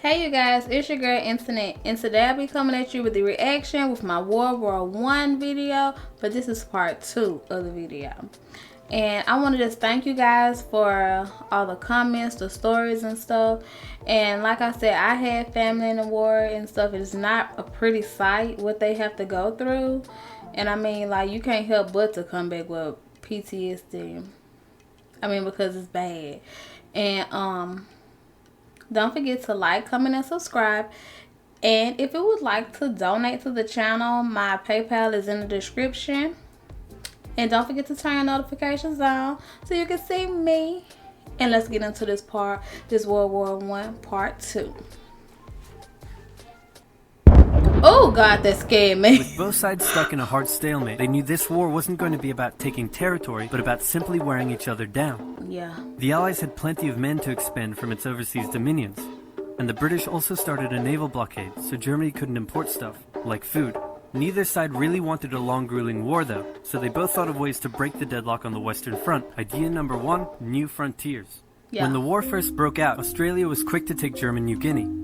Hey you guys, it's your girl Internet, and today I'll be coming at you with the reaction with my WW1 video, but this is part 2 of the video. And I want to just thank you guys for all the comments, the stories and stuff. And like I said, I had family in the war and stuff. It's not a pretty sight what they have to go through. And I mean, like, you can't help but to come back with PTSD. I mean, because it's bad. And don't forget to like, comment, and subscribe. And if you would like to donate to the channel, my PayPal is in the description. And don't forget to turn your notifications on so you can see me. And let's get into this WW1 part 2. Oh God, that scared me. With both sides stuck in a hard stalemate, they knew this war wasn't going to be about taking territory, but about simply wearing each other down. Yeah. The Allies had plenty of men to expend from its overseas dominions, and the British also started a naval blockade, so Germany couldn't import stuff, like food. Neither side really wanted a long grueling war though, so they both thought of ways to break the deadlock on the Western Front. Idea number 1, new frontiers. Yeah. When the war first broke out, Australia was quick to take German New Guinea.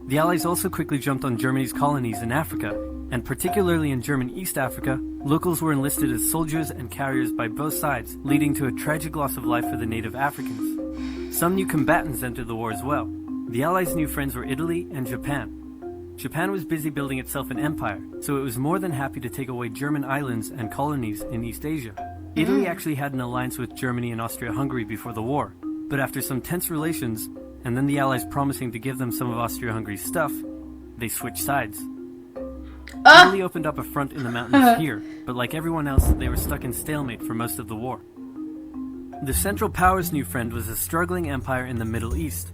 The Allies also quickly jumped on Germany's colonies in Africa, and particularly in German East Africa, locals were enlisted as soldiers and carriers by both sides, leading to a tragic loss of life for the native Africans. Some new combatants entered the war as well. The Allies' new friends were Italy and Japan. Japan was busy building itself an empire, so it was more than happy to take away German islands and colonies in East Asia. Italy actually had an alliance with Germany and Austria-Hungary before the war, but after some tense relations, and then the Allies promising to give them some of Austria-Hungary's stuff, they switched sides. Italy opened up a front in the mountains here, but like everyone else, they were stuck in stalemate for most of the war. The Central Powers' new friend was a struggling empire in the Middle East.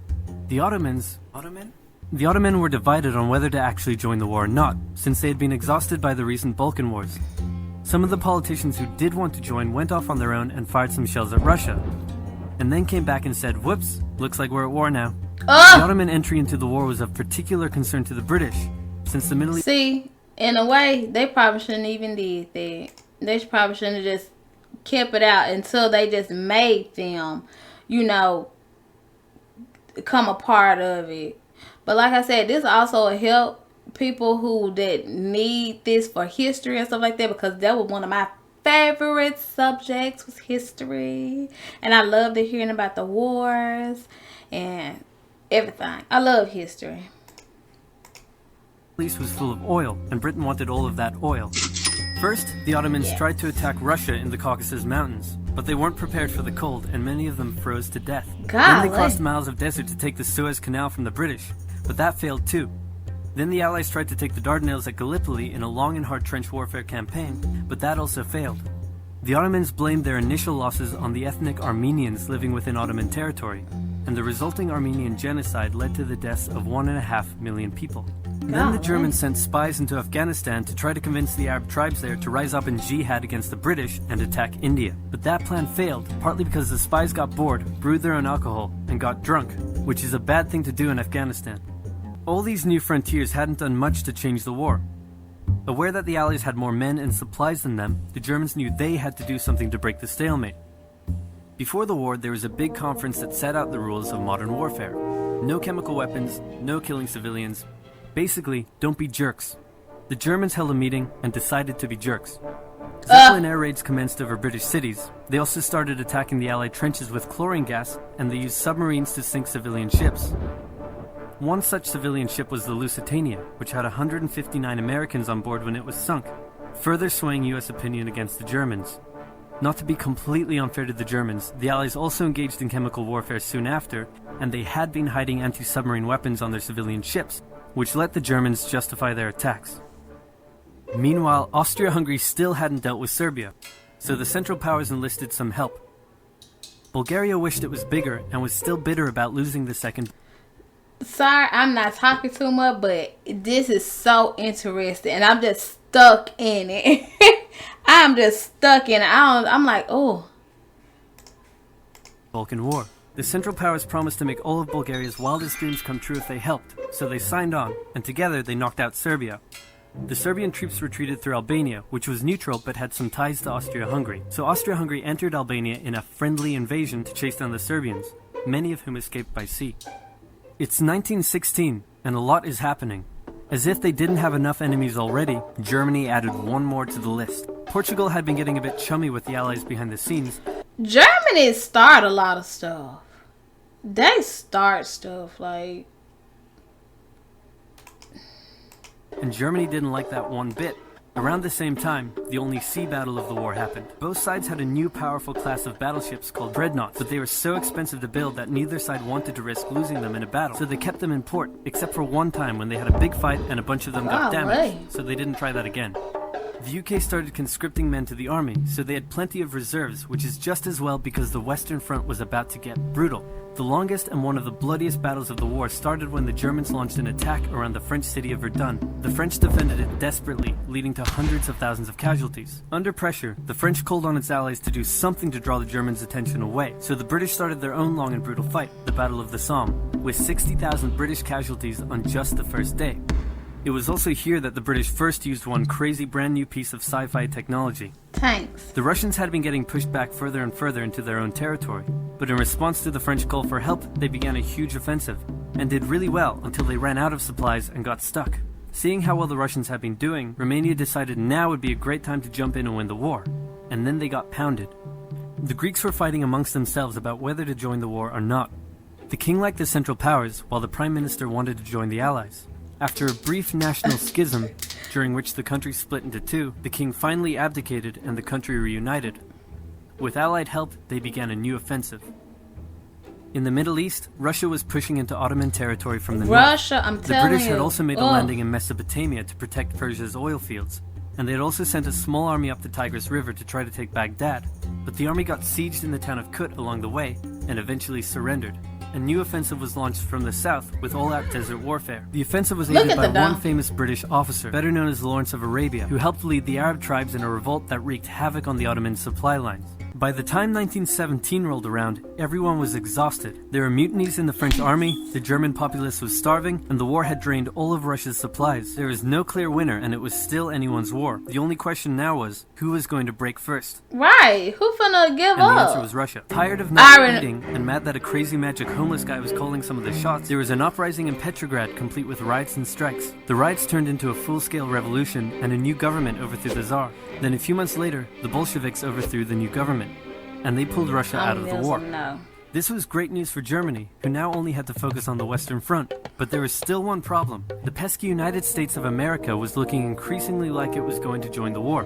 The Ottomans were divided on whether to actually join the war or not, since they had been exhausted by the recent Balkan Wars. Some of the politicians who did want to join went off on their own and fired some shells at Russia, and then came back and said, whoops, looks like we're at war now. The Ottoman entry into the war was of particular concern to the British, since the Middle East... See, in a way, they probably shouldn't even did that. They probably shouldn't have just kept it out until they just made them, you know, become a part of it. But like I said, this also will help people who that need this for history and stuff like that, because that was one of my favorite subjects, was history, and I loved hearing about the wars and everything. I love history. East was full of oil, and Britain wanted all of that oil. First, the Ottomans tried to attack Russia in the Caucasus Mountains, but they weren't prepared for the cold, and many of them froze to death. Then they crossed miles of desert to take the Suez Canal from the British, but that failed too. Then the Allies tried to take the Dardanelles at Gallipoli in a long and hard trench warfare campaign, but that also failed. The Ottomans blamed their initial losses on the ethnic Armenians living within Ottoman territory, and the resulting Armenian genocide led to the deaths of 1.5 million people. Then the Germans sent spies into Afghanistan to try to convince the Arab tribes there to rise up in jihad against the British and attack India. But that plan failed, partly because the spies got bored, brewed their own alcohol, and got drunk, which is a bad thing to do in Afghanistan. All these new frontiers hadn't done much to change the war. Aware that the Allies had more men and supplies than them, the Germans knew they had to do something to break the stalemate. Before the war, there was a big conference that set out the rules of modern warfare. No chemical weapons, no killing civilians. Basically, don't be jerks. The Germans held a meeting and decided to be jerks. Zeppelin air raids commenced over British cities. They also started attacking the Allied trenches with chlorine gas, and they used submarines to sink civilian ships. One such civilian ship was the Lusitania, which had 159 Americans on board when it was sunk, further swaying US opinion against the Germans. Not to be completely unfair to the Germans, the Allies also engaged in chemical warfare soon after, and they had been hiding anti-submarine weapons on their civilian ships, which let the Germans justify their attacks. Meanwhile, Austria-Hungary still hadn't dealt with Serbia, so the Central Powers enlisted some help. Bulgaria wished it was bigger and was still bitter about losing the second. Sorry, I'm not talking too much, but this is so interesting, and I'm just stuck in it. I'm just stuck in it. I'm like, oh. Balkan War. The Central Powers promised to make all of Bulgaria's wildest dreams come true if they helped, so they signed on, and together they knocked out Serbia. The Serbian troops retreated through Albania, which was neutral but had some ties to Austria-Hungary. So Austria-Hungary entered Albania in a friendly invasion to chase down the Serbians, many of whom escaped by sea. It's 1916, and a lot is happening. As if they didn't have enough enemies already, Germany added one more to the list. Portugal had been getting a bit chummy with the Allies behind the scenes. Germany start a lot of stuff. They start stuff, like... And Germany didn't like that one bit. Around the same time, the only sea battle of the war happened. Both sides had a new powerful class of battleships called dreadnoughts, but they were so expensive to build that neither side wanted to risk losing them in a battle, so they kept them in port, except for one time when they had a big fight and a bunch of them got damaged, so they didn't try that again. The UK started conscripting men to the army, so they had plenty of reserves, which is just as well because the Western Front was about to get brutal. The longest and one of the bloodiest battles of the war started when the Germans launched an attack around the French city of Verdun. The French defended it desperately, leading to hundreds of thousands of casualties. Under pressure, the French called on its allies to do something to draw the Germans' attention away, so the British started their own long and brutal fight, the Battle of the Somme, with 60,000 British casualties on just the first day. It was also here that the British first used one crazy brand new piece of sci-fi technology. Tanks. The Russians had been getting pushed back further and further into their own territory, but in response to the French call for help, they began a huge offensive, and did really well until they ran out of supplies and got stuck. Seeing how well the Russians had been doing, Romania decided now would be a great time to jump in and win the war, and then they got pounded. The Greeks were fighting amongst themselves about whether to join the war or not. The king liked the Central Powers, while the Prime Minister wanted to join the Allies. After a brief national schism, during which the country split into two, the king finally abdicated and the country reunited. With Allied help, they began a new offensive. In the Middle East, Russia was pushing into Ottoman territory from the north. The British had also made a landing in Mesopotamia to protect Persia's oil fields, and they had also sent a small army up the Tigris River to try to take Baghdad, but the army got sieged in the town of Kut along the way, and eventually surrendered. A new offensive was launched from the south with all-out desert warfare. The offensive was aided by one famous British officer, better known as Lawrence of Arabia, who helped lead the Arab tribes in a revolt that wreaked havoc on the Ottoman supply lines. By the time 1917 rolled around, everyone was exhausted. There were mutinies in the French army, the German populace was starving, and the war had drained all of Russia's supplies. There was no clear winner, and it was still anyone's war. The only question now was, who was going to break first? Right, who finna give up? And the answer was Russia. Tired of not eating, and mad that a crazy magic homeless guy was calling some of the shots, there was an uprising in Petrograd complete with riots and strikes. The riots turned into a full-scale revolution, and a new government overthrew the Tsar. Then a few months later, the Bolsheviks overthrew the new government, and they pulled Russia out of the war. This was great news for Germany, who now only had to focus on the Western Front. But there was still one problem. The pesky United States of America was looking increasingly like it was going to join the war.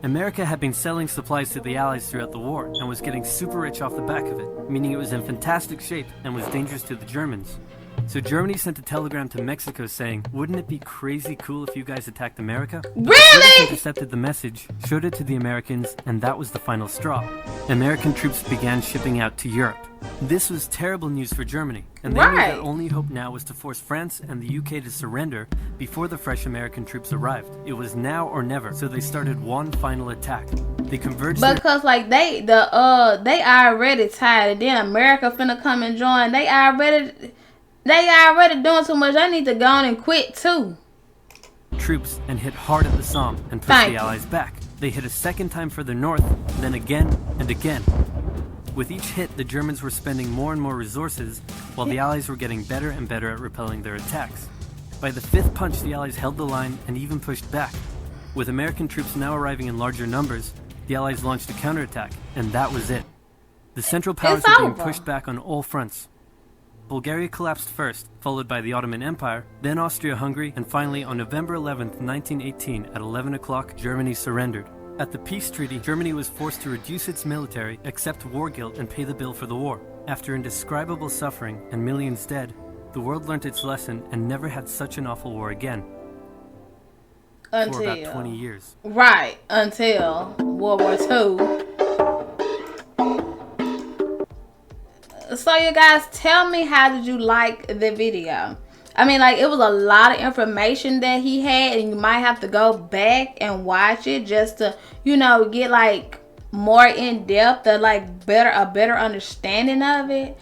America had been selling supplies to the Allies throughout the war, and was getting super rich off the back of it, meaning it was in fantastic shape and was dangerous to the Germans. So Germany sent a telegram to Mexico saying, wouldn't it be crazy cool if you guys attacked America? Really? The British intercepted the message, showed it to the Americans, and that was the final straw. American troops began shipping out to Europe. This was terrible news for Germany, and they knew their only hope now was to force France and the UK to surrender before the fresh American troops arrived. It was now or never, so they started one final attack. They converged because like they already tired, and then America finna come and join. They already doing too much. I need to go on and quit too. Troops and hit hard at the Somme and pushed the Allies back. They hit a second time further north, then again and again. With each hit, the Germans were spending more and more resources, while the Allies were getting better and better at repelling their attacks. By the fifth punch, the Allies held the line and even pushed back. With American troops now arriving in larger numbers, the Allies launched a counterattack, and that was it. The Central Powers were being pushed back on all fronts. Bulgaria collapsed first, followed by the Ottoman Empire, then Austria-Hungary, and finally on November 11th, 1918, at 11 o'clock, Germany surrendered. At the peace treaty, Germany was forced to reduce its military, accept war guilt, and pay the bill for the war. After indescribable suffering and millions dead, the world learnt its lesson and never had such an awful war again. For about 20 years. Right, until World War II. So you guys, tell me, how did you like the video? I mean, like, it was a lot of information that he had, and you might have to go back and watch it just to, you know, get like more in depth or like a better understanding of it.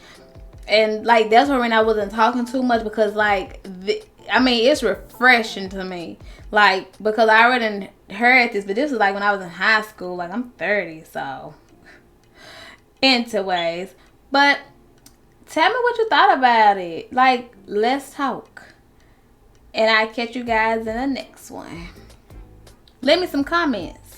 And like, that's when I wasn't talking too much, because like I mean, it's refreshing to me, like, because I already heard this, but this was like when I was in high school. Like, I'm 30, so anyways, but tell me what you thought about it. Like, let's talk. And I'll catch you guys in the next one. Leave me some comments.